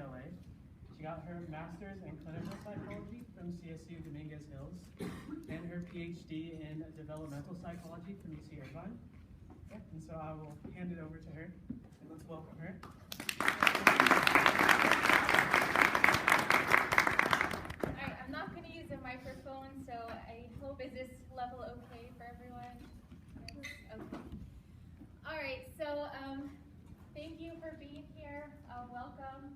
UCLA. She got her master's in clinical psychology from CSU Dominguez Hills and her PhD in developmental psychology from UC Irvine. And so I will hand it over to her, and let's welcome her. All right, I'm not going to use a microphone, so I hope, is this level okay for everyone? Yes? Okay. All right, so thank you for being here. Welcome.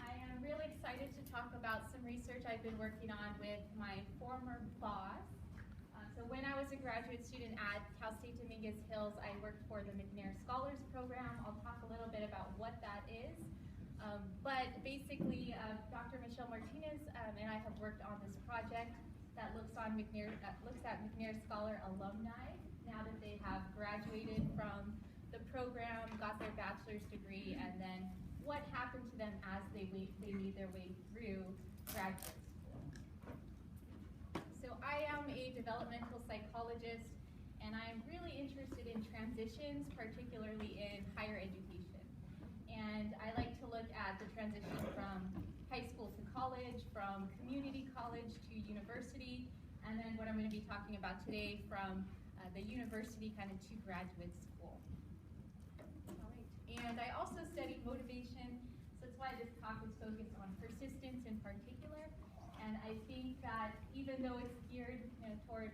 I am really excited to talk about some research I've been working on with my former boss. So when I was a graduate student at Cal State Dominguez Hills, I worked for the McNair Scholars Program. I'll talk a little bit about what that is. But basically, Dr. Michelle Martinez and I have worked on this project that looks at McNair Scholar alumni now that they have graduated from the program, got their bachelor's degree, and then what happened to them as they made their way through graduate school. So I am a developmental psychologist, and I'm really interested in transitions, particularly in higher education. And I like to look at the transition from high school to college, from community college to university, and then what I'm going to be talking about today from the university kind of to graduate school. All right. And I also study motivation, so that's why this talk is focused on persistence in particular. And I think that even though it's geared toward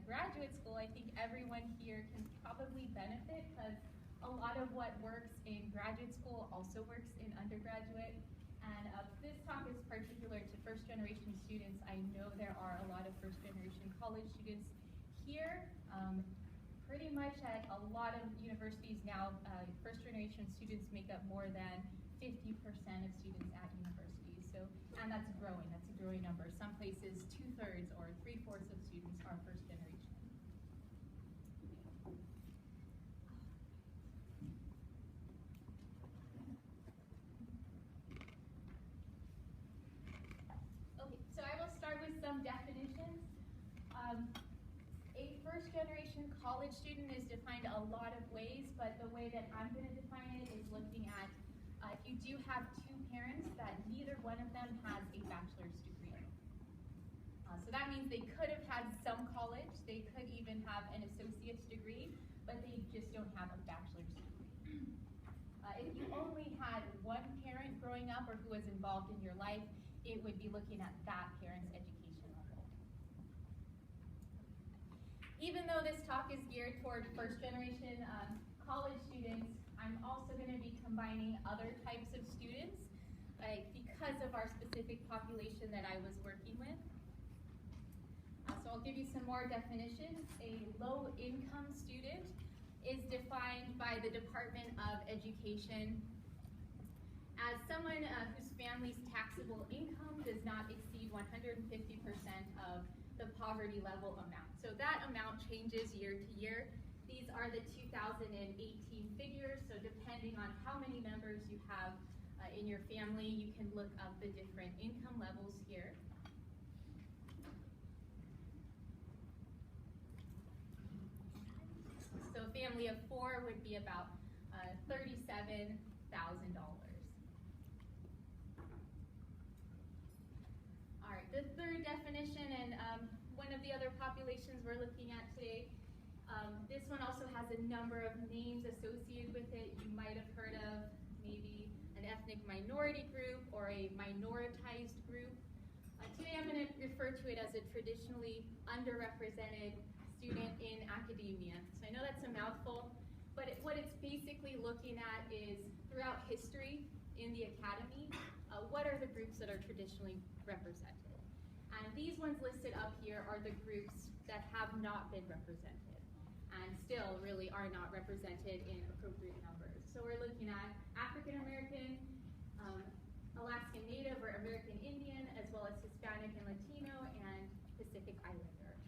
graduate school, I think everyone here can probably benefit because a lot of what works in graduate school also works in undergraduate. And this talk is particular to first-generation students. I know there are a lot of first-generation college students here. Pretty much at a lot of universities now, first-generation students make up more than 50% of students at universities. So, and that's growing. That's a growing number. Some places 2/3 or 3/4 of students are first-generation. Okay, so I will start with some definitions. A first-generation college student is defined a lot of ways, but the way that I'm going to define it is looking at if you do have two parents that neither one of them has a bachelor's degree. So that means they could have had some college, they could even have an associate's degree, but they just don't have a bachelor's degree. If you only had one parent growing up or who was involved in your life, it would be looking at that parent's education level. Even though this talk is geared toward first-generation college students, I'm also going to be combining other types of students because of our specific population that I was working with. So I'll give you some more definitions. A low-income student is defined by the Department of Education as someone whose family's taxable income does not exceed 150% of the poverty level amount. So that amount changes year to year. These are the 2018 figures, so depending on how many members you have in your family, you can look up the different income levels here. So a family of 4 would be about $37,000. All right, the third definition, and one of the other populations we're looking at today, this one also has a number of names associated with it. You might have heard of maybe an ethnic minority group or a minoritized group. Today I'm going to refer to it as a traditionally underrepresented student in academia. So I know that's a mouthful, but what it's basically looking at is throughout history in the academy, what are the groups that are traditionally represented? And these ones listed up here are the groups that have not been represented and still really are not represented in appropriate numbers. So we're looking at African American, Alaskan Native or American Indian, as well as Hispanic and Latino, and Pacific Islander.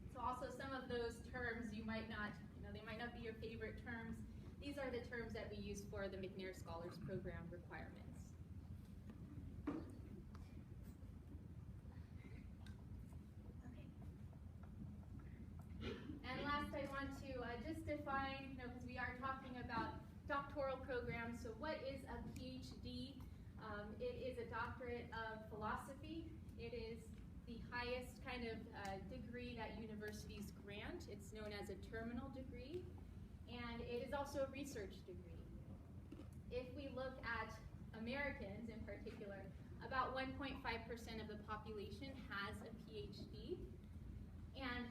So also some of those terms you might not, they might not be your favorite terms. These are the terms that we use for the McNair Scholars Program requirements. And last I want to just define, because we are talking about doctoral programs, so what is a PhD? It doctorate of philosophy. It is the highest kind of degree that universities grant. It's known as a terminal degree, and it is also a research degree. If we look at Americans in particular, about 1.5% of the population has a PhD, and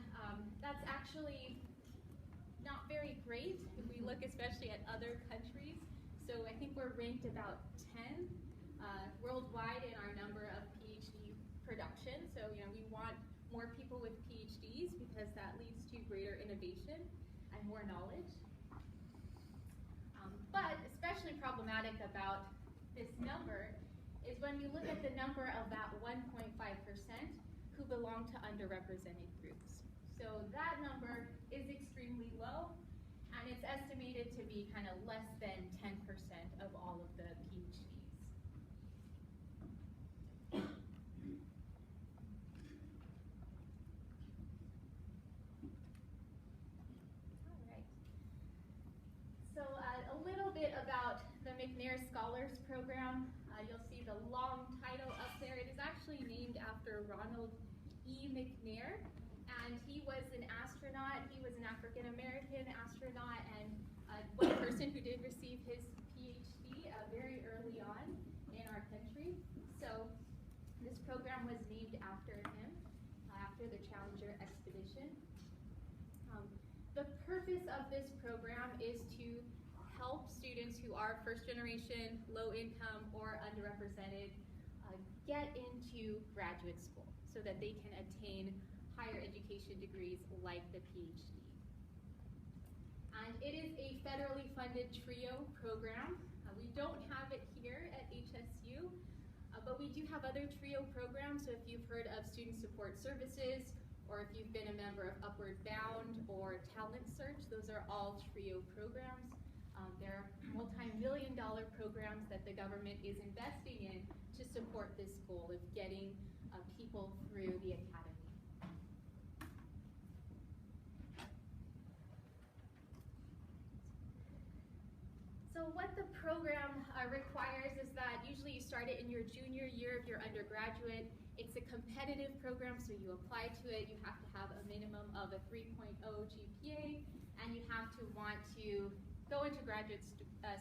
that's actually not very great if we look especially at other countries. So I think we're ranked about 10 worldwide in our number of PhD production. So we want more people with PhDs because that leads to greater innovation and more knowledge. But especially problematic about this number is when you look at the number of that 1.5% who belong to underrepresented groups. So that number is extremely low, and it's estimated to be kind of less than 10% of all of the PhDs. All right. So a little bit about the McNair Scholars Program. You'll see the long title up there. It is actually named after Ronald E. McNair, and he was an astronaut. He was an African-American astronaut and one person who did receive his PhD very early on in our country. So this program was named after him, after the Challenger expedition. The purpose of this program is to help students who are first generation, low income, or underrepresented get into graduate school so that they can attain higher education degrees like the PhD. And it is a federally funded TRIO program. We don't have it here at HSU, but we do have other TRIO programs. So if you've heard of Student Support Services, or if you've been a member of Upward Bound or Talent Search, those are all TRIO programs. They're multi-million-dollar programs that the government is investing in to support this goal of getting people through the academy. So what the program requires is that usually you start it in your junior year of your undergraduate. It's a competitive program, so you apply to it. You have to have a minimum of a 3.0 GPA, and you have to want to go into graduate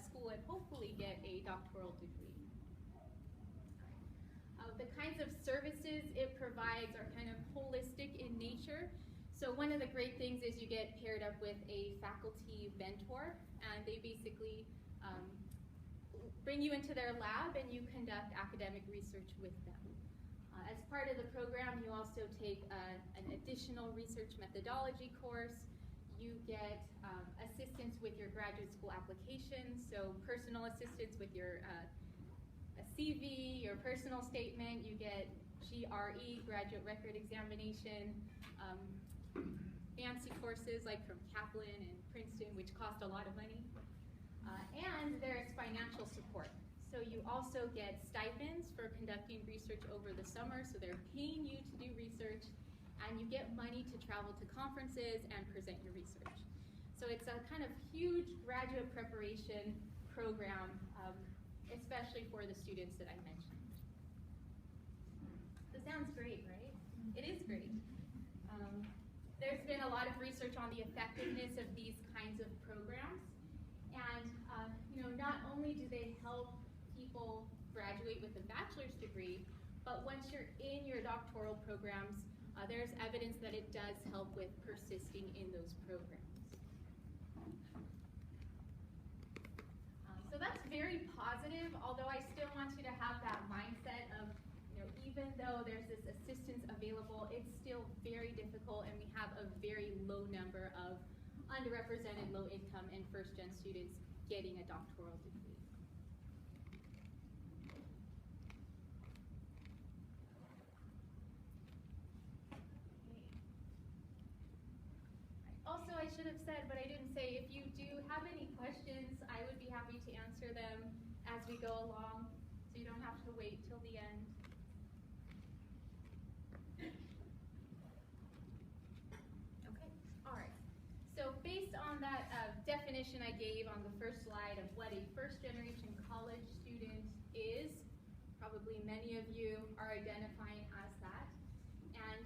school and hopefully get a doctoral degree. The kinds of services it provides are kind of holistic in nature. So one of the great things is you get paired up with a faculty mentor, and they basically bring you into their lab and you conduct academic research with them. As part of the program, you also take an additional research methodology course. You get assistance with your graduate school application, so personal assistance with your CV, your personal statement. You get GRE, Graduate Record Examination, fancy courses like from Kaplan and Princeton, which cost a lot of money. And there's financial support. So you also get stipends for conducting research over the summer, so they're paying you to do research, and you get money to travel to conferences and present your research. So it's a kind of huge graduate preparation program, especially for the students that I mentioned. So sounds great, right? It is great. There's been a lot of research on the effectiveness of these kinds of programs, and not only do they help people graduate with a bachelor's degree, but once you're in your doctoral programs, there's evidence that it does help with persisting in those programs. So that's very positive, although I still want you to have that mindset of, even though there's this assistance available, it's still very difficult, and we have a very low number of underrepresented, low income, and first-gen students getting a doctoral degree. Also, I should have said, but I didn't say, if you do have any questions, I would be happy to answer them as we go along, so you don't have to wait till the end. Okay, all right. So based on that definition I gave on the first slide of what a first-generation college student is, probably many of you are identifying as that. And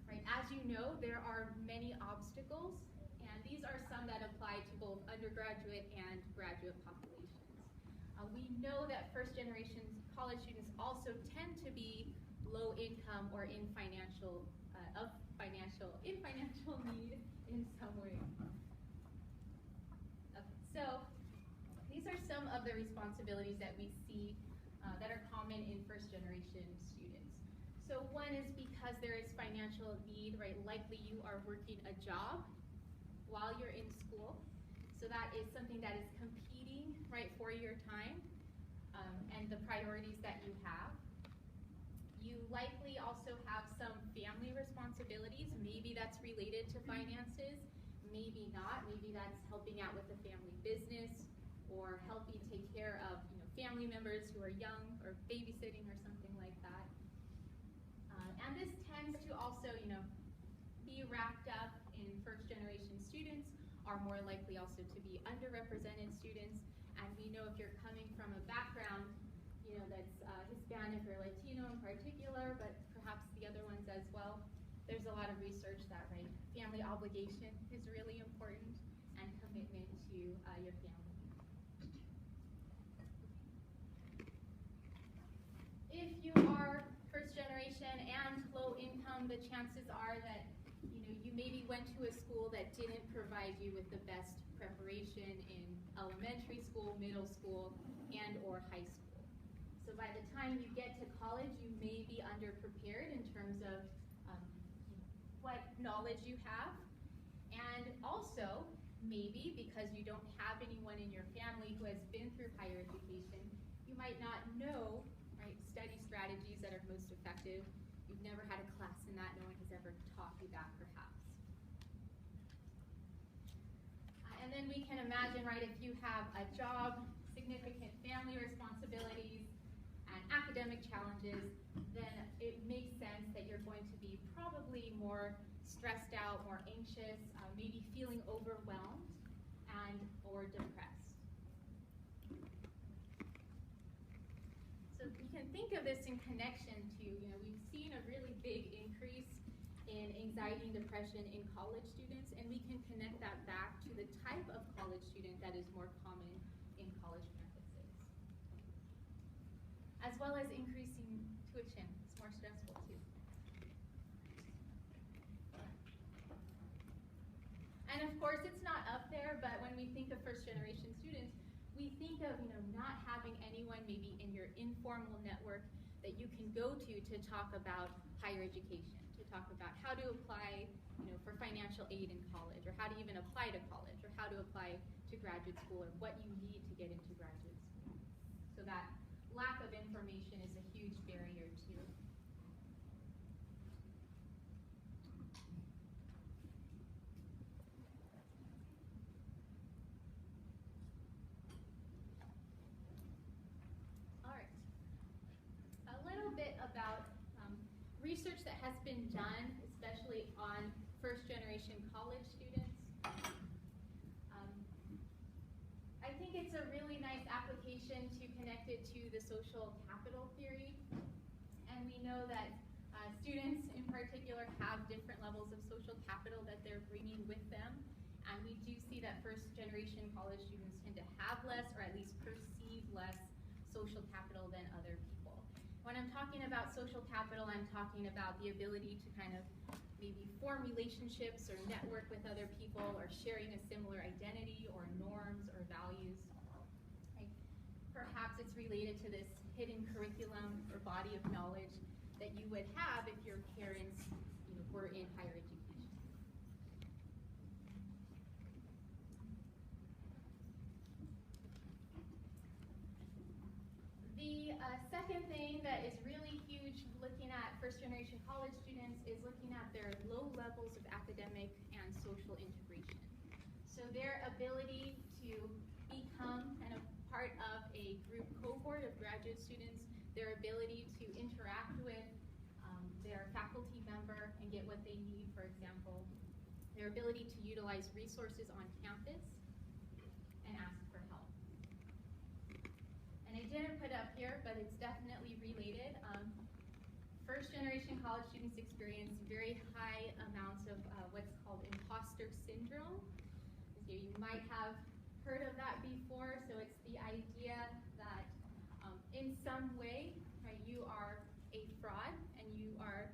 right, as you know, there are many obstacles, and these are some that apply to both undergraduate and graduate populations. We know that first-generation college students also tend to be low income or in financial need in some way. Okay, so these are some of the responsibilities that we see that are common in first-generation students. So one is because there is financial need, right? Likely you are working a job while you're in school. So that is something that is competing, right, for your time and the priorities that you have. You likely also have some family responsibilities. Maybe that's related to finances, maybe not. Maybe that's helping out with the family business or helping take care of family members who are young or babysitting or something like that. And this tends to also be wrapped up in first-generation students are more likely also to be underrepresented students. And we know if you're coming from a background that's Hispanic or Latino in particular, but perhaps the other ones as well, there's a lot of research that family obligation is really important and commitment to your family. If you are first generation and low income, the chances are that you maybe went to a school that didn't provide you with the best preparation in elementary school, middle school, and or high school. So by the time you get to college, you may be underprepared in terms of what knowledge you have. And also, maybe because you don't have anyone in your family who has been through higher education, you might not know study strategies that are most effective. You've never had a class in that. No one has ever taught you that, perhaps. And then we can imagine, if you have a job, significant family responsibilities, and academic challenges, then it makes sense that you're going to be probably more stressed out, more anxious, maybe feeling overwhelmed and or depressed. So you can think of this in connection to, we've seen a really big increase in anxiety and depression in college students, and we can connect that back to the type of college student that is more common in college campuses. As well as increasing tuition. It's more stressful too. And of course, it's not up there, but when we think of first-generation students, we think of not having anyone maybe in your informal network that you can go to talk about higher education, to talk about how to apply for financial aid in college, or how to even apply to college, or how to apply to graduate school, or what you need to get into graduate school. So that lack of information is a huge barrier too. Research that has been done, especially on first-generation college students. I think it's a really nice application to connect it to the social capital theory. And we know that students in particular have different levels of social capital that they're bringing with them. And we do see that first-generation college students tend to have less, or at least perceive less, social capital than other people. When I'm talking about social capital, I'm talking about the ability to kind of maybe form relationships or network with other people, or sharing a similar identity or norms or values. Perhaps it's related to this hidden curriculum or body of knowledge that you would have if your parents were in higher education. The second thing that is really huge looking at first-generation college students is looking at their low levels of academic and social integration. So their ability to become kind of part of a group cohort of graduate students, their ability to interact with their faculty member and get what they need, for example, their ability to utilize resources on campus and ask for help. And I didn't put up here, but it's definitely related. first-generation college students experience very high amounts of what's called imposter syndrome. So you might have heard of that before. So it's the idea that in some way, right, you are a fraud and you are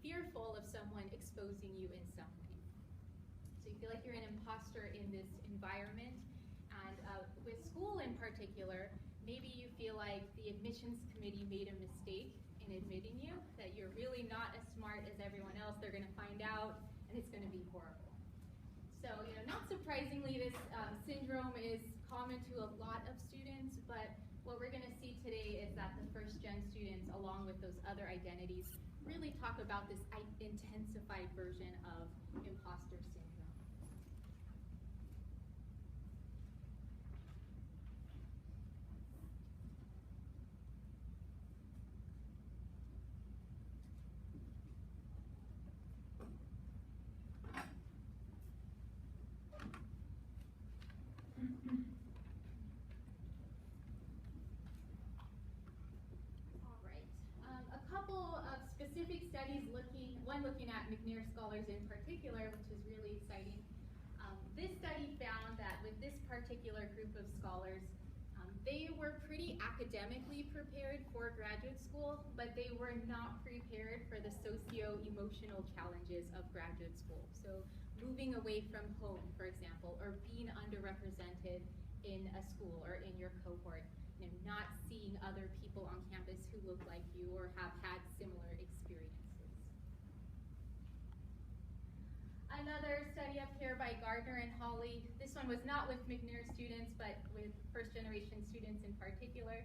fearful of someone exposing you in some way. So you feel like you're an imposter in this environment. And with school in particular, maybe you feel like the admissions committee made a mistake in admitting you, that you're really not as smart as everyone else. They're going to find out, and it's going to be horrible. So, not surprisingly, this syndrome is common to a lot of students, but what we're going to see today is that the first-gen students, along with those other identities, really talk about this intensified version of imposter syndrome. Specific studies looking at McNair scholars in particular, which is really exciting. This study found that with this particular group of scholars, they were pretty academically prepared for graduate school, but they were not prepared for the socio-emotional challenges of graduate school. So moving away from home, for example, or being underrepresented in a school or in your cohort, not seeing other people on campus who look like you or have had similar experiences. Another study up here by Gardner and Hawley. This one was not with McNair students, but with first-generation students in particular.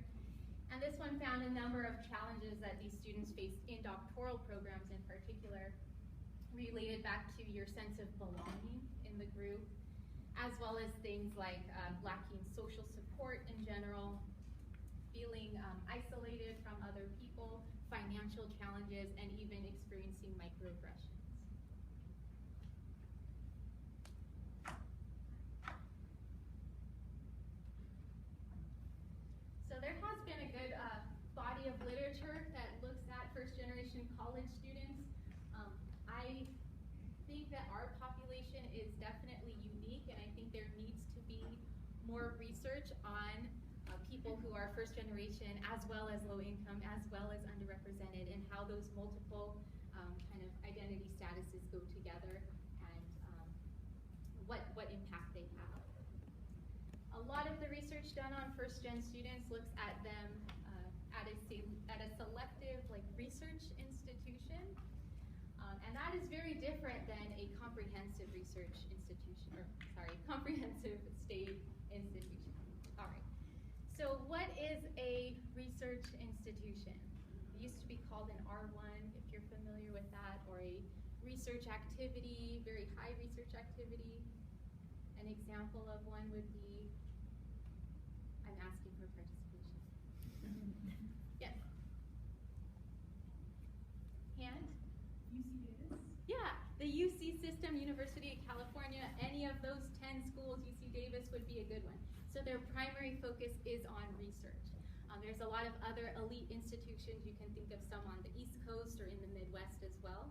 And this one found a number of challenges that these students faced in doctoral programs in particular, related back to your sense of belonging in the group, as well as things like lacking social support in general, feeling isolated from other people, financial challenges, and even experiencing microaggressions. So there has been a good body of literature that looks at first-generation college students. I think that our population is definitely unique, and I think there needs to be more research on people who are first generation, as well as low income, as well as underrepresented, and how those multiple kind of identity statuses go together, and what impact they have. A lot of the research done on first gen students looks at them at a selective research institution, and that is very different than a comprehensive research institution, comprehensive state institution. All right. So what is a research institution? It used to be called an R1, if you're familiar with that, or a research activity, very high research activity. An example of one would be, I'm asking for participation. Yes. Hand? UC Davis? Yeah, the UC system, University of California, any of those 10 schools, UC Davis would be a good one. So their primary focus is on research. There's a lot of other elite institutions. You can think of some on the East Coast or in the Midwest as well.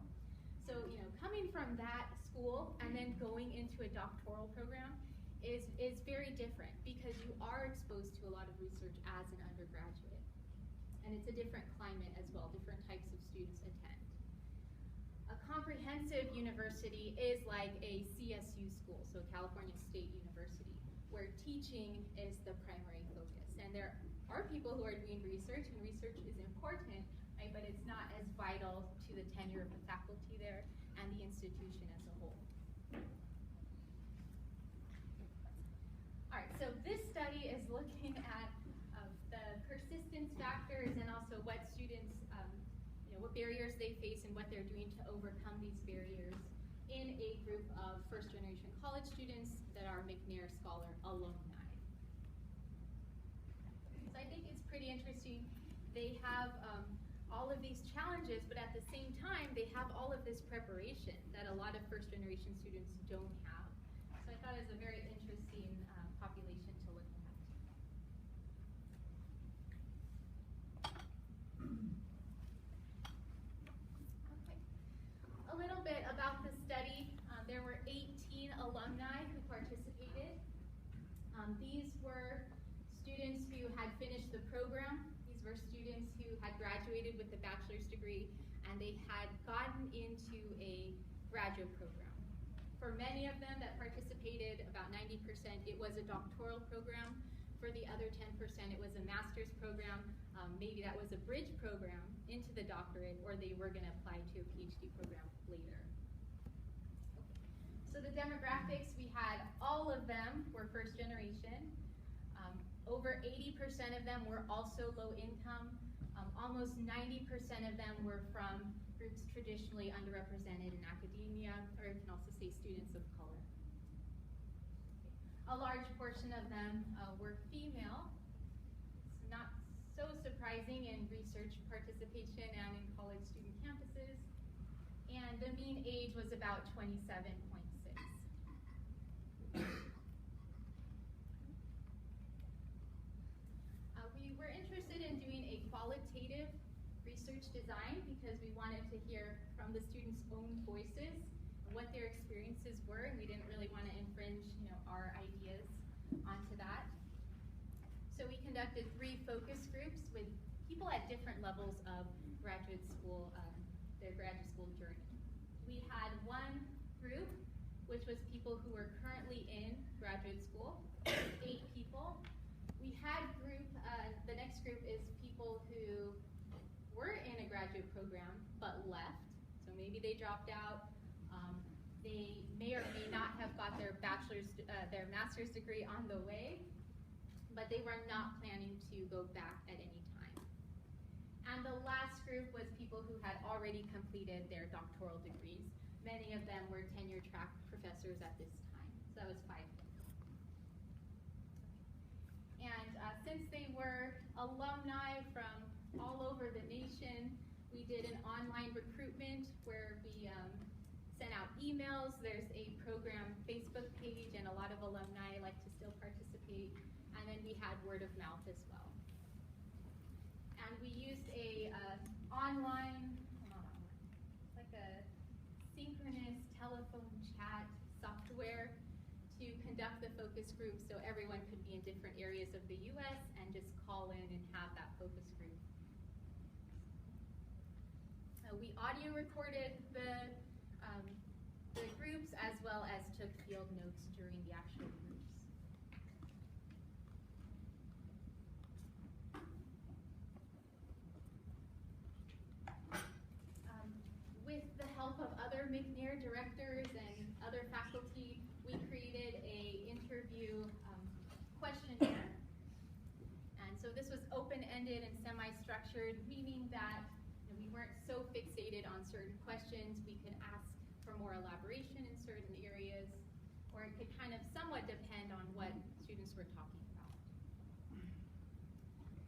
So, coming from that school and then going into a doctoral program is very different, because you are exposed to a lot of research as an undergraduate. And it's a different climate as well, different types of students attend. A comprehensive university is like a CSU school, so California State University, where teaching is the primary focus. And there are people who are doing research, and research is important, right? But it's not as vital to the tenure of the faculty there and the institution as a whole. All right, so this study is looking at the persistence factors and also what students, what barriers they face and what they're doing to overcome these barriers in a group of first-generation college students that are McNair Scholar alumni. So I think it's pretty interesting. They have all of these challenges, but at the same time, they have all of this preparation that a lot of first-generation students don't have. So I thought it was a very interesting population to look at. These were students who had finished the program. These were students who had graduated with a bachelor's degree and they had gotten into a graduate program. For many of them that participated, about 90%, it was a doctoral program. For the other 10%, it was a master's program. Maybe that was a bridge program into the doctorate, or they were going to apply to a PhD program later. So the demographics, we had all of them were first generation. Over 80% of them were also low income. Almost 90% of them were from groups traditionally underrepresented in academia, or you can also say students of color. A large portion of them were female. It's not so surprising in research participation and in college student campuses. And the mean age was about 27.6. We were interested in doing a qualitative research design because we wanted to hear from the students' own voices what their experiences were, and we didn't really want to infringe, our ideas onto that. So we conducted 3 focus groups with people at different levels of graduate school, their graduate school journey. We had one group, which was people who were currently in graduate school, 8 people. We had the next group is people who were in a graduate program but left. So maybe they dropped out. They may or may not have got their master's degree on the way, but they were not planning to go back at any time. And the last group was people who had already completed their doctoral degrees. Many of them were tenure track professors at this time. So that was 5 people. And since they were alumni from all over the nation, we did an online recruitment where we sent out emails. There's a program Facebook page, and a lot of alumni like to still participate. And then we had word of mouth as well. And we used a like a synchronous telephone chat software to conduct the focus group, so everyone could be in different areas of the U.S. and just call in and have that focus group. We audio recorded the groups as well as took field notes during the actual groups. With the help of other McNair directors and other faculty, we created a interview questionnaire. And so this was open-ended and semi-structured, meaning that we weren't so fixated on certain questions. We could ask for more elaboration in certain areas, or it could kind of somewhat depend on what students were talking about.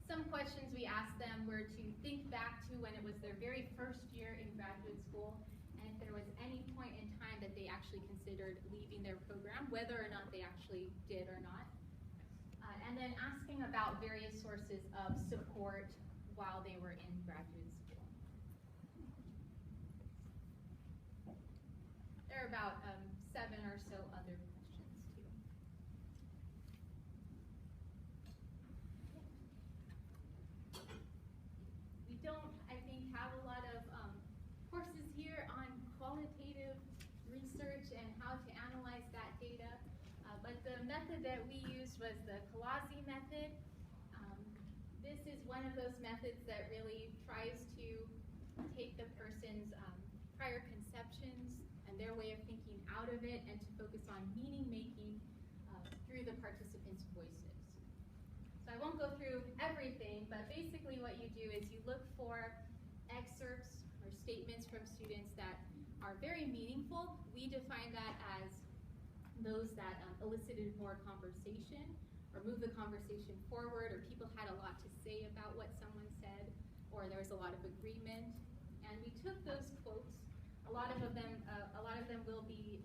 Some questions we asked them were to think back to when it was their very first year in graduate school, and if there was any point in time that they actually considered leaving their program, whether or not they actually did or not. And then asking about various sources of support while they were in graduate school. There are about 7 or so other questions too. We don't, I think, have a lot of courses here on qualitative research and how to analyze that data, but the method that we used was the Kalasi method. This is one of those methods that really tries to take the person's prior conceptions and their way of thinking out of it and to focus on meaning making through the participants' voices. So I won't go through everything, but basically what you do is you look for excerpts or statements from students that are very meaningful. We define that as those that elicited more conversation or moved the conversation forward, or people had a lot to say about what someone said, or there was a lot of agreement. And we took those quotes. A lot of them will be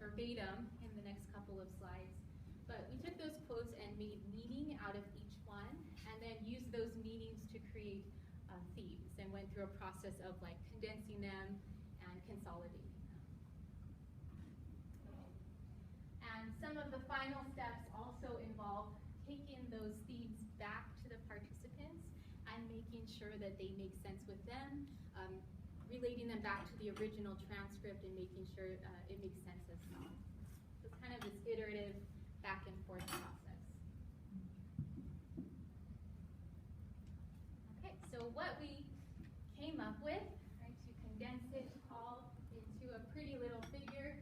verbatim in the next couple of slides. But we took those quotes and made meaning out of each one, and then used those meanings to create themes, and went through a process of like condensing them and consolidating them. And some of the final steps also also involve taking those themes back to the participants and making sure that they make sense with them, relating them back to the original transcript and making sure it makes sense as well. So it's kind of this iterative back and forth process. Okay, so what we came up with, right, to condense it all into a pretty little figure,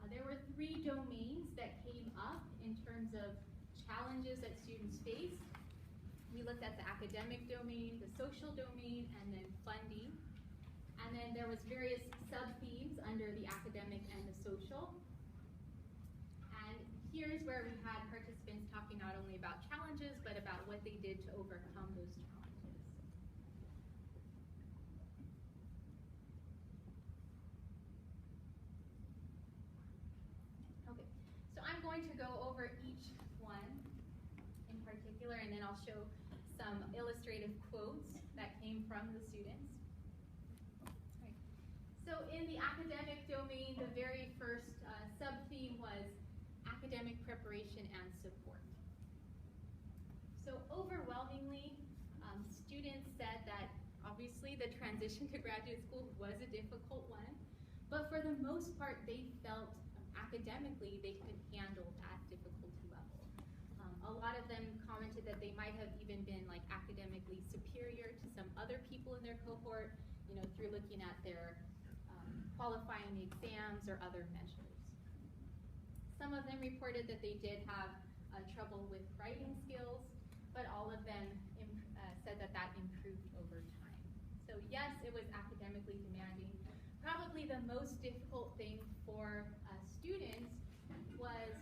there were 3 domains that came up in terms of challenges that students face. We looked at the academic domain, the social domain, and then funding. And then there was various sub-themes under the academic and the social. And here's where we had participants talking not only about challenges, but about what they did to overcome those challenges. Okay, so I'm going to go over each one in particular, and then I'll show some illustrative quotes that came from the students. So in the academic domain, the very first sub-theme was academic preparation and support. So overwhelmingly, students said that obviously the transition to graduate school was a difficult one, but for the most part, they felt academically they could handle that difficulty level. A lot of them commented that they might have even been like academically superior to some other people in their cohort, you know, through looking at their qualifying exams or other measures. Some of them reported that they did have trouble with writing skills, but all of them said that that improved over time. So yes, it was academically demanding. Probably the most difficult thing for students was,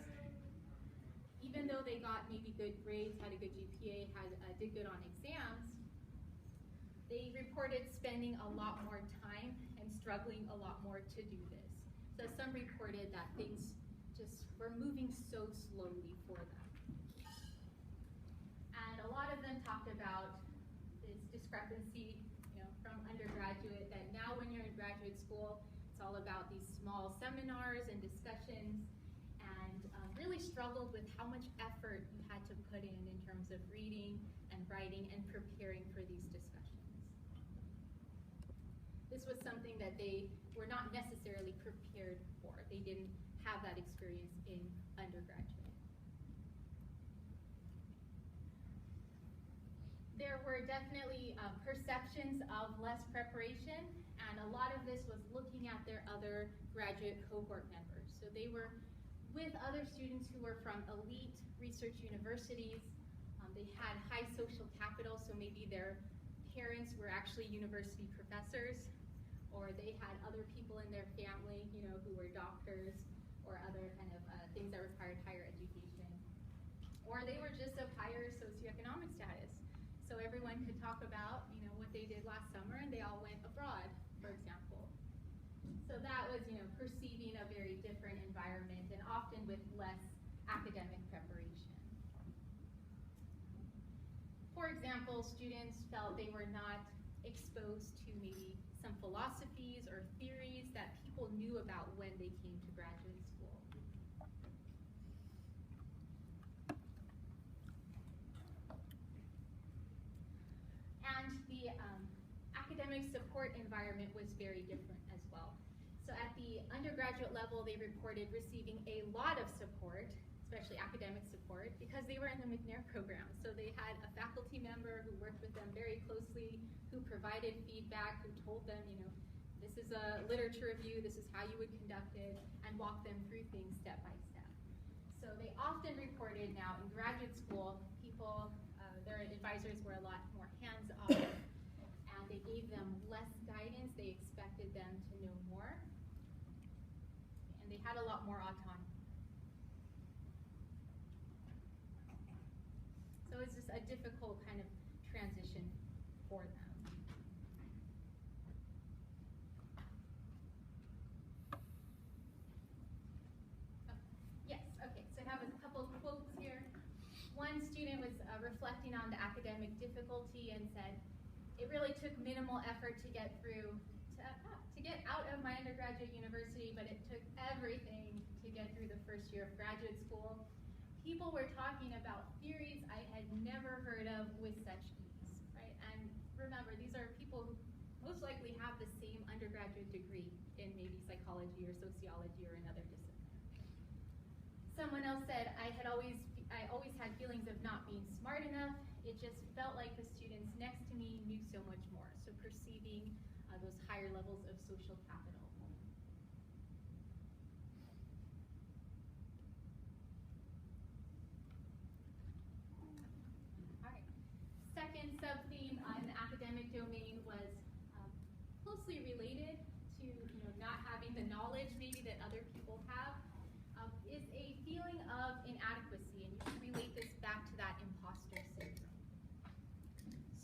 even though they got maybe good grades, had a good GPA, did good on exams, they reported spending a lot more time and struggling a lot more to do this. So some reported that things just were moving so slowly for them. And a lot of them talked about this discrepancy, you know, from undergraduate, that now when you're in graduate school, it's all about these small seminars and discussions, and really struggled with how much effort you had to put in terms of reading and writing and preparing for these discussions. This was something that they were not necessarily prepared for. They didn't have that experience in undergraduate. There were definitely perceptions of less preparation, and a lot of this was looking at their other graduate cohort members. So they were with other students who were from elite research universities. They had high social capital, so maybe their parents were actually university professors, or they had other people in their family, you know, who were doctors or other kind of things that required higher education. Or they were just of higher socioeconomic status. So everyone could talk about, you know, what they did last summer, and they all went abroad, for example. So that was, you know, perceiving a very different environment, and often with less academic preparation. For example, students felt they were not exposed to maybe some philosophies or theories that people knew about when they came to graduate school. And the academic support environment was very different as well. So at the undergraduate level, they reported receiving a lot of support, especially academic support, because they were in the McNair program. So they had a faculty member who worked with them very closely, who provided feedback, who told them, you know, this is a literature review, this is how you would conduct it, and walk them through things step by step. So they often reported now in graduate school, people, their advisors were a lot more hands-off, and they gave them less guidance, they expected them to know more, and they had a lot more autonomy. So it's just a difficult kind of transition for them. Yes, okay, so I have a couple of quotes here. One student was reflecting on the academic difficulty and said, it really took minimal effort to get through, to get out of my undergraduate university, but it took everything to get through the first year of graduate school. people were talking about theories I had never heard of with such ease, right? And remember, these are people who most likely have the same undergraduate degree in maybe psychology or sociology or another discipline. Someone else said, I always had feelings of not being smart enough. It just felt like the students next to me knew so much more. So perceiving those higher levels of social capital. All right. Second sub-theme in the academic domain was closely related to not having the knowledge maybe that other people have, is a feeling of inadequacy, and you can relate this back to that imposter syndrome.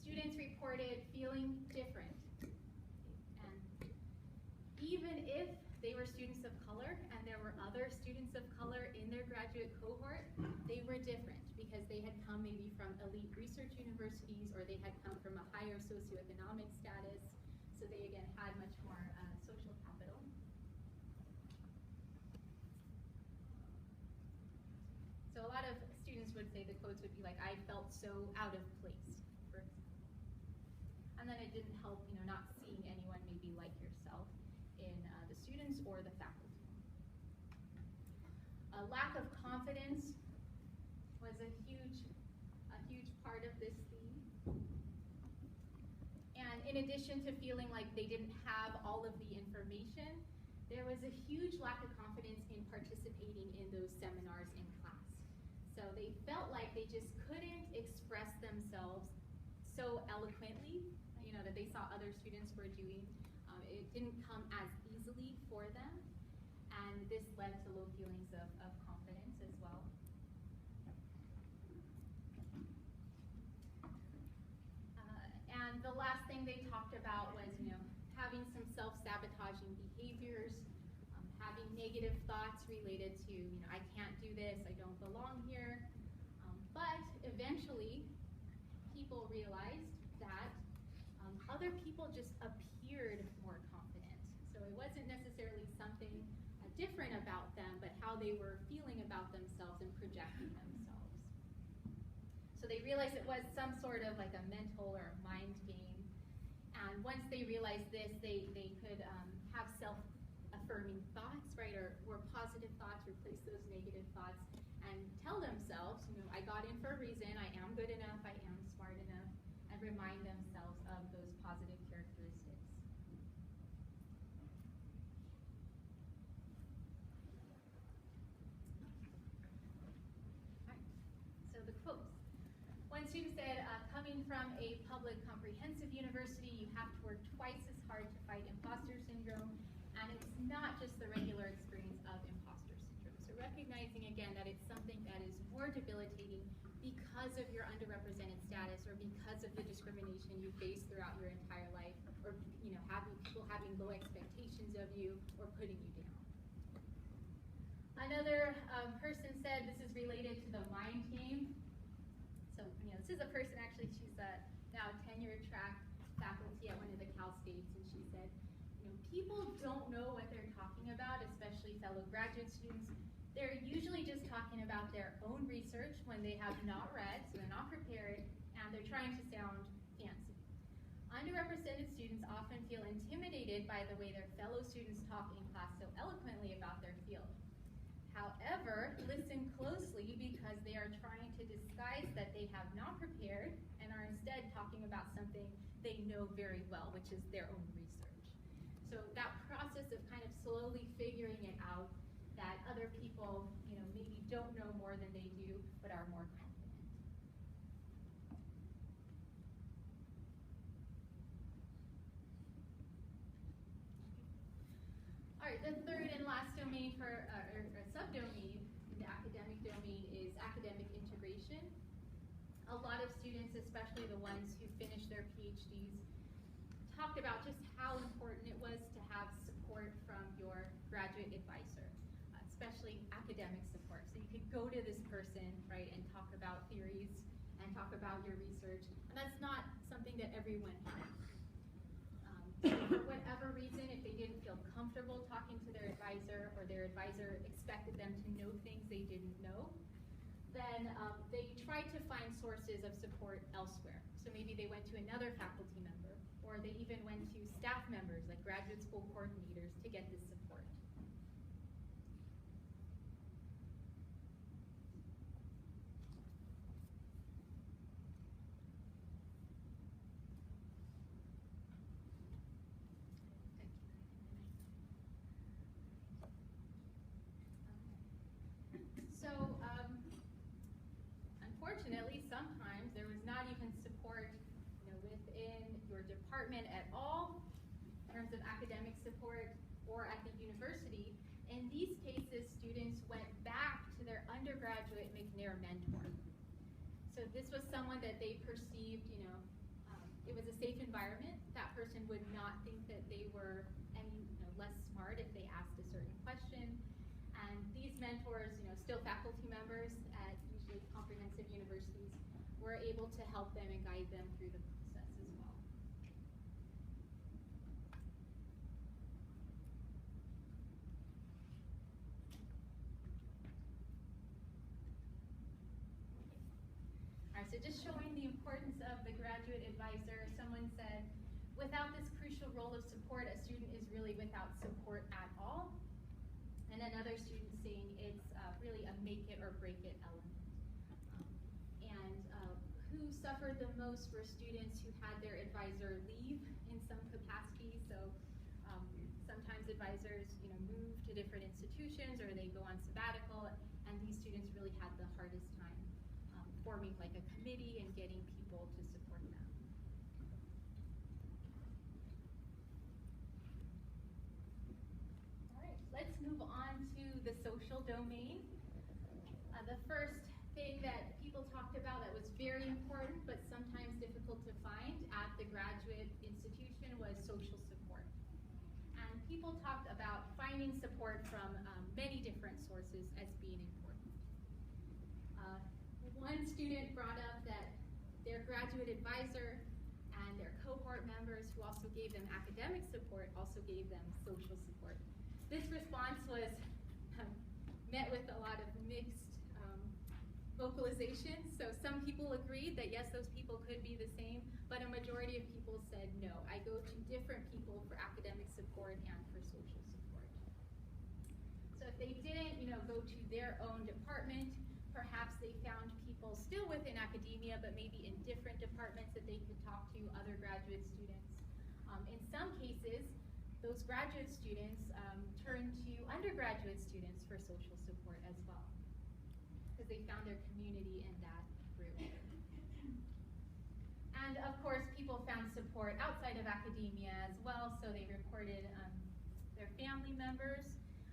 Students reported feeling different, and even if they were students of color and there were other students of color in their graduate cohort, they were different because they had come maybe from elite research universities or they had come from a higher socioeconomic status. So they, again, had much more social capital. So a lot of students would say the quotes would be like, I felt so out of place, for example. And then it didn't help, not seeing anyone maybe like yourself in the students or the faculty. A lack of confidence was a huge part of this theme. And in addition to feeling like they didn't have all of the information, there was a huge lack of confidence in participating in those seminars in class. So they felt like they just couldn't express themselves so eloquently, that they saw other students were doing. It didn't come as easily for them, and this led to low feelings of confidence as well. And the last thing they talked about was, having some self-sabotaging behaviors, having negative thoughts related to, I can't do this, I don't belong here. But eventually, people realized that other people just appeared more confident. So it wasn't necessarily something different about them, but how they were feeling about themselves and projecting themselves. So they realized it was some sort of like a mental or mind game. And once they realized this, they could have self-affirming thoughts, right, or positive thoughts, replace those negative thoughts, and tell themselves, I got in for a reason, I am good enough, I am smart enough, and remind themselves of those positive characteristics. All right. So the quotes. One student said, coming from a public comprehensive university, you have to work twice as hard to fight imposter syndrome, and it's not just the regular experience of imposter syndrome. So recognizing again that it's something that is more debilitating because of your underrepresented status or because of the discrimination you face throughout your entire life, or having people having low expectations of you or putting you down. Another person said this is related to the mind game. So this is a person actually, she's now a tenure track faculty at one of the Cal States, and she said, people don't know what they're talking about, especially fellow graduate students. They're usually just talking about their own research when they have not read, so they're not prepared, and they're trying to sound fancy. Underrepresented students often feel intimidated by the way their fellow students talk in class so eloquently about their field. However, listen closely because they are trying to disguise that they have not prepared and are instead talking about something they know very well, which is their own research. So that process of kind of slowly figuring it out, that other people, maybe don't know more than they do, but are more confident. All right, the third and last domain or subdomain in the academic domain is academic integration. A lot of students, especially the ones who finish their PhDs, talked about just how important it was to have support from your graduate advisor, especially academic support. So you could go to this person, right, and talk about theories and talk about your research. And that's not something that everyone had. For whatever reason, if they didn't feel comfortable talking to their advisor or their advisor expected them to know things they didn't know, then they tried to find sources of support elsewhere. So maybe they went to another faculty member, or they even went to staff members, like graduate school coordinators, to get this support. So, unfortunately, sometimes there was not even support, within your department at all, in terms of academic support, or at the university. In these cases, students went back to their undergraduate McNair mentor. So this was someone that they perceived, it was a safe environment. That person would not think that they were any less smart if they asked a certain question. And these mentors, still faculty members at usually comprehensive universities, were able to help them and guide them through the process as well. All right, so just showing the importance of the graduate advisor, someone said, without this crucial role of support, a student is really without support at all. And another student saying it's really a make it or break it element. Who suffered the most were students who had their advisor leave in some capacity. So sometimes advisors move to different institutions, or they go on sabbatical, and these students really had the hardest time forming like a committee and getting people to support them. All right, let's move on to the social domain. The first thing that people talked about that was very important but sometimes difficult to find at the graduate institution was social support. And people talked about finding support from many different sources as being important. One student brought up that their graduate advisor and their cohort members, who also gave them academic support, also gave them social support. This response was met with a lot of mixed vocalization. So some people agreed that yes, those people could be the same, but a majority of people said no. I go to different people for academic support and for social support. So if they didn't, go to their own department, perhaps they found people still within academia, but maybe in different departments that they could talk to, other graduate students. In some cases, those graduate students turned to undergraduate students for social support as well, because they found their community in that group. And of course, people found support outside of academia as well, so they reported their family members.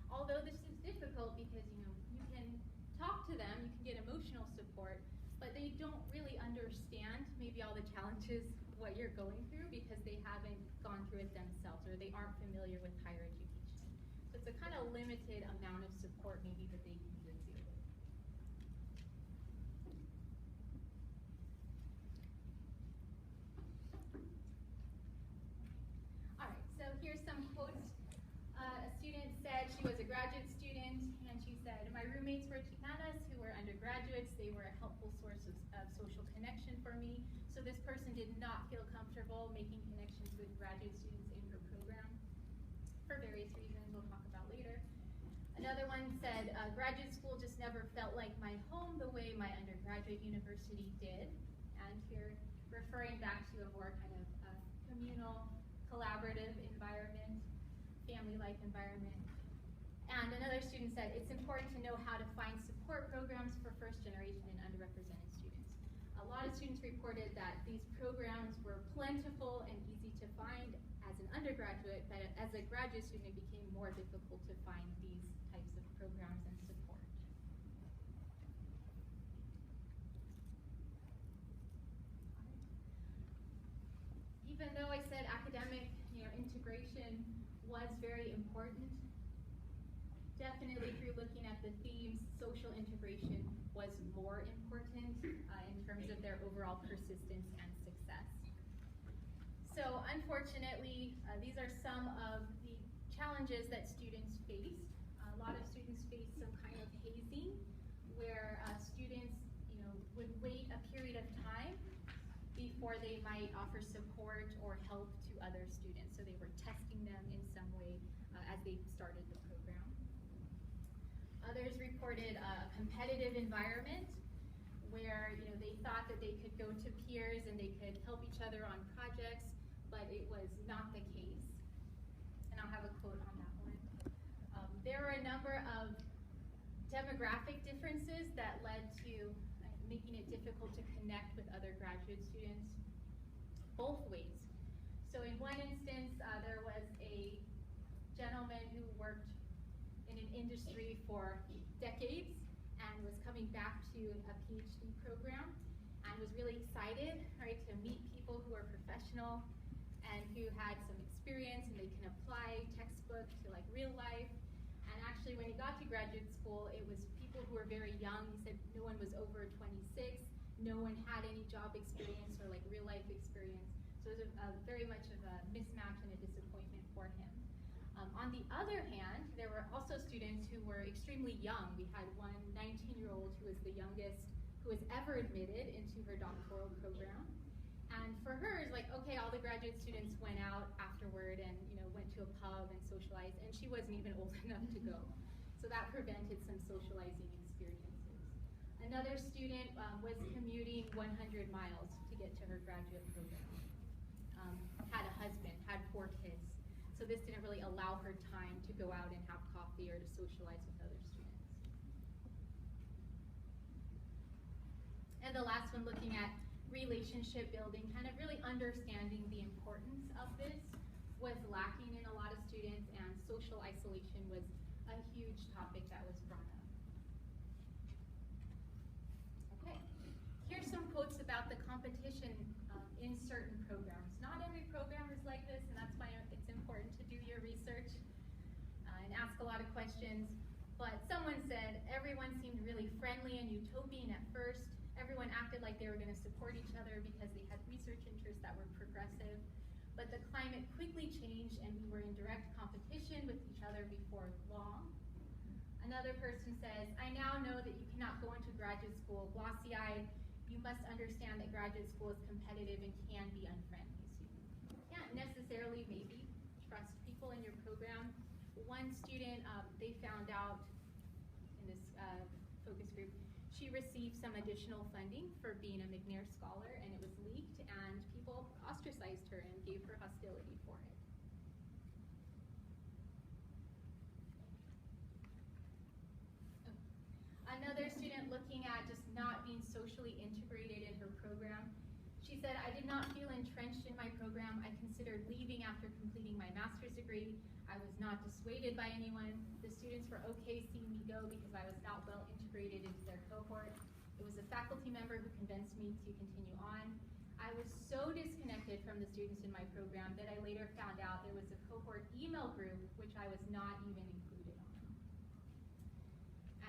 Although this is difficult because you can talk to them, you can get emotional support, but they don't really understand maybe all the challenges, what you're going through, because they haven't gone through it themselves, or they aren't familiar with higher education. So it's a kind of limited amount of support maybe that they can deal with. All right, so here's some quotes. A student said she was a graduate student, and she said, my roommates were Chicanas who were undergraduates. They were a helpful source of social connection for me. So this person did not feel comfortable making connections with graduate students in her program for various reasons we'll talk about later. Another one said, graduate school just never felt like my home the way my undergraduate university did. And here, referring back to a more kind of communal, collaborative environment, family-like environment. And another student said, it's important to know how to find support programs for first-generation and underrepresented students. A lot of students reported that these programs were plentiful and easy to find as an undergraduate, but as a graduate student, it became more difficult to find these types of programs and support. Even though I said academic integration was very important, definitely through looking at the themes, social integration was more important in terms of their overall persistence and success. So unfortunately, these are some of the challenges that students faced. A lot of students faced some kind of hazing where students, would wait a period of time before they might offer support or help to other students. So they were testing them in some way as they started the program. Others reported a competitive environment where they thought that they could go to peers and they could help each other on projects, but it was not the case. And I'll have a quote on that one. There were a number of demographic differences that led to making it difficult to connect with other graduate students, both ways. So in one instance, there was a gentleman who worked in an industry for decades and was coming back to a PhD program and was really excited, right, to meet people who are professional and who had some experience and they can apply textbook to like real life. And actually when he got to graduate school, it was people who were very young. He said no one was over 26, no one had any job experience or like real life experience. So it was very much of a mismatch and a disappointment for him. On the other hand, there were also students who were extremely young. We had one 19-year-old who was the youngest who was ever admitted into her doctoral program. And for her, it's like, okay, all the graduate students went out afterward and went to a pub and socialized, and she wasn't even old enough to go. So that prevented some socializing experiences. Another student was commuting 100 miles to get to her graduate program. Had a husband, had 4 kids. So this didn't really allow her time to go out and have coffee or to socialize with other students. And the last one, looking at relationship building, kind of really understanding the importance of this was lacking in a lot of students, and social isolation was a huge topic that was brought up. Okay, here's some quotes about the competition in certain programs. Not every program is like this, and that's why it's important to do your research and ask a lot of questions. But someone said, everyone seemed really friendly and utopian at first. Everyone acted like they were going to support each other because they had research interests that were progressive. But the climate quickly changed and we were in direct competition with each other before long. Another person says, I now know that you cannot go into graduate school glossy-eyed. You must understand that graduate school is competitive and can be unfriendly. So you can't necessarily maybe trust people in your program. One student, they found out in this focus group, she received some additional funding for being a McNair scholar, and it was leaked, and people ostracized her and gave her hostility for it. Another student looking at just not being socially integrated in her program. She said, I did not feel entrenched in my program. I considered leaving after completing my master's degree. I was not dissuaded by anyone. The students were okay seeing me go because I was not well integrated into their cohort. It was a faculty member who convinced me to continue on. I was so disconnected from the students in my program that I later found out there was a cohort email group which I was not even included on.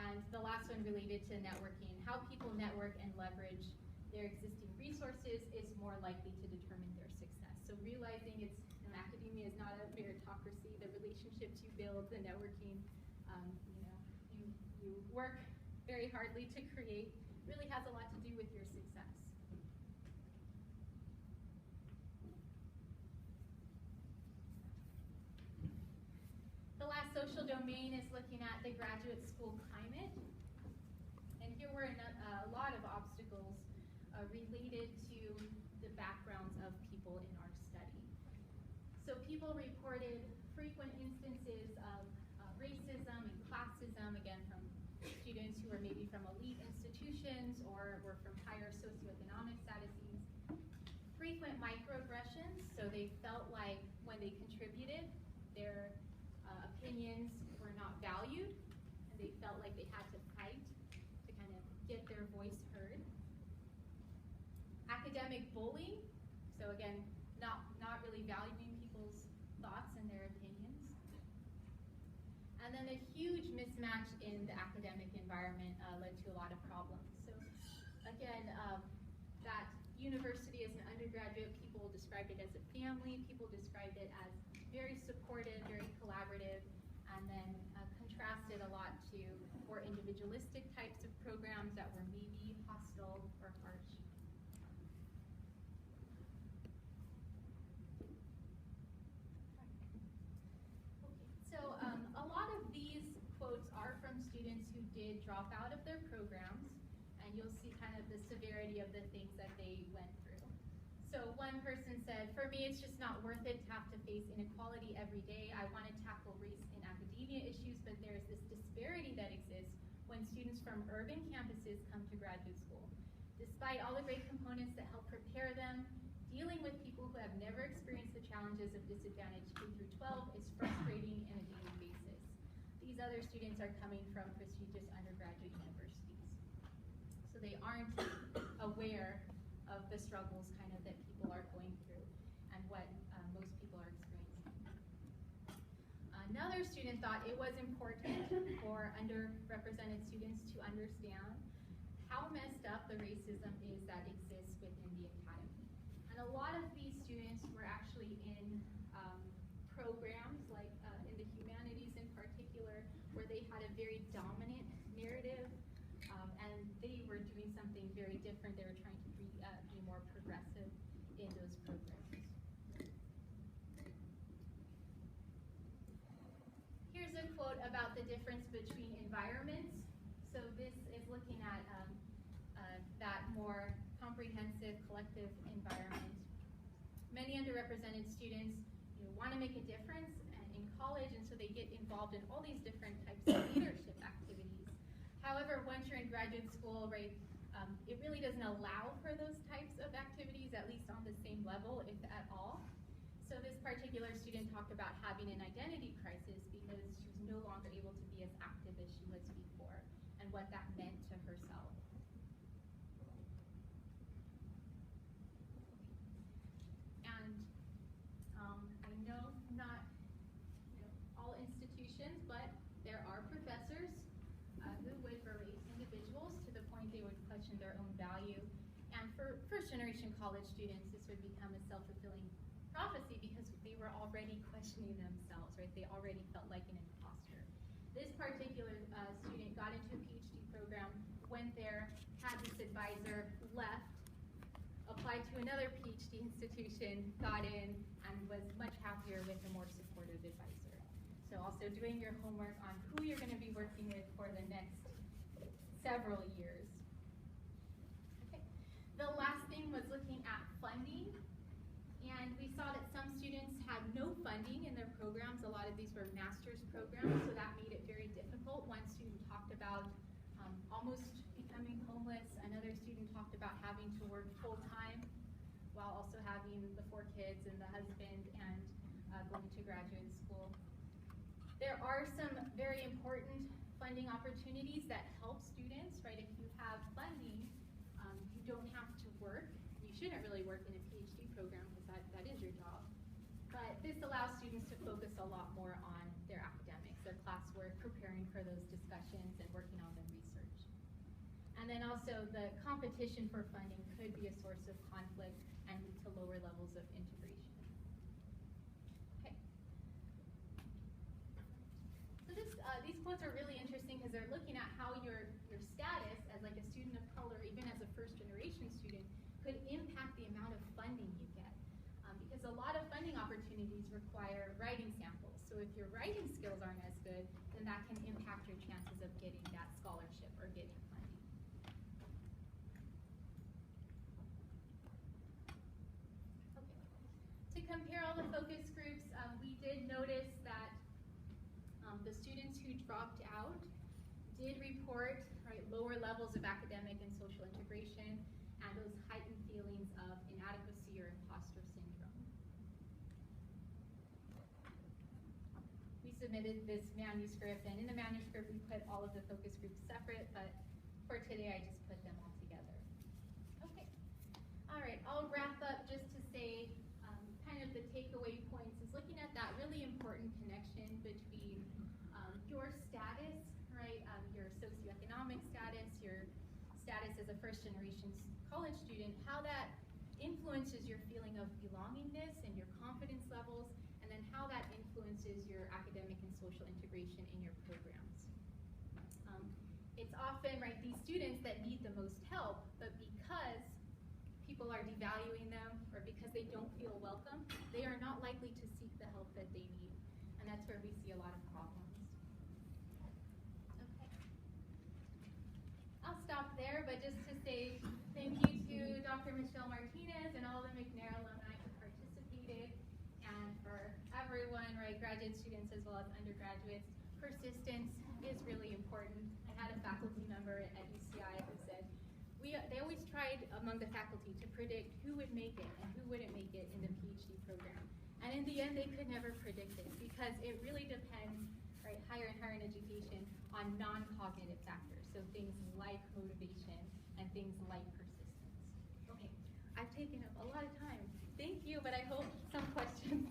And the last one related to networking. How people network and leverage their existing resources is more likely to determine their success. So realizing academia is not a meritocracy. The relationships you build, the networking, you work very hardly to create, really has a lot to do with your success. The last social domain is looking at the graduate school climate. And here were a lot of obstacles related to the backgrounds of people in our study. So people reported frequent instances of racism and classism, again from students who were maybe from elite institutions or were from higher socioeconomic statuses. Frequent microaggressions, so they felt like when they contributed, their opinions were not valued, and they felt like they had to fight to kind of get their voice heard. Academic bullying, so again, not really valuing people's thoughts and their opinions. And then a huge mismatch in the academic environment led to a lot of problems. So again, that university as an undergraduate, people described it as a family, people described it as very supportive, very collaborative, and then contrasted a lot to for individualistic types of programs that were maybe hostile or harsh. So a lot of these quotes are from students who did drop out of their programs, and you'll see kind of the severity of the things that they went through. So one person said, "For me, it's just not worth it to have to face inequality every day. I want to tackle race in academia issues, but there's this disparity that exists when students from urban campuses come to graduate school. Despite all the great components that help prepare them, dealing with people who have never experienced the challenges of disadvantaged K through 12 is frustrating on a daily basis. These other students are coming from prestigious undergraduate universities." So they aren't aware of the struggles kind of that people are going through and what most people are experiencing. Another student thought it was important for underrepresented students to understand how messed up the racism is that exists within the academy. And a lot of these students were actually in programs like in the humanities in particular, where they had a very dominant narrative, and they were doing something very different. They were trying to be more progressive in those programs. Here's a quote about the difference between environments. So this is looking at that more comprehensive collective environment. Many underrepresented students want to make a difference in college, and so they get involved in all these different types of leadership activities. However, once you're in graduate school, right, it really doesn't allow for those types of activities, at least on the same level, if at all. So this particular student talked about having an identity crisis because she was no longer able to be as active as she was before, and what that meant to herself. And I know not all institutions, but there are professors who would berate individuals to the point they would question their own value. And for first-generation college students, this would become a self-fulfilling prophecy because they were already questioning themselves, right? They already felt like an imposter. This particular student got into a PhD program, went there, had this advisor, left, applied to another PhD institution, got in, and was much happier with a more supportive advisor. So also doing your homework on who you're going to be working with for the next several years. Okay. The last thing was looking at funding. And we saw that some students had no funding in their programs. A lot of these were master's programs, so that made it very difficult. One student talked about almost becoming homeless. Another student talked about having to work full-time while also having the 4 kids and the husband and going to graduate school. There are some very important funding opportunities that help students, right? If you have funding, you don't have to work. You shouldn't really work in a PhD program because that is your job. But this allows students to focus a lot more on their academics, their classwork, preparing for those discussions and working on the research. And then also the competition for funding could be a source of conflict and lead to lower levels of integration. Okay. So these quotes are really interesting because they're looking at how your status as like a student of color, even as a first-generation student, could impact the amount of funding you get. Because a lot of funding opportunities require writing samples. So if your writing skills aren't as good, then that can impact your chances of getting that scholarship or getting funding. Okay. To compare all the focus groups, we did notice that the students who dropped out did report lower levels of academic and social integration and those heightened feelings of inadequacy or imposter syndrome. We submitted this manuscript, and in the manuscript we put all of the focus groups separate, but for today I just put them all together. Okay. All right, I'll wrap up just to say kind of the takeaway points is looking at that really important connection between your status, right, your socioeconomic status, your status as a first-generation college student, how that influences your feeling of belongingness and your confidence levels, and then how that influences your academic and social integration in your programs. it's often, right, these students that need the most help, but because people are devaluing them or because they don't feel welcome, they are not likely to seek the help that they need. And that's where we see a lot of problems. Okay. I'll stop there, but just to say thank you to Dr. Michelle Martinez and all the McNair alumni who participated, and for everyone, right, graduate students as well as undergraduates. Persistence is really important. I had a faculty member at UCI who said, they always tried among the faculty to predict who would make it and who wouldn't make it in the PhD program. And in the end, they could never predict it because it really depends, right, higher and higher in education, on non-cognitive factors. So things like motivation and things like persistence. Okay, I've taken up a lot of time. Thank you, but I hope some questions.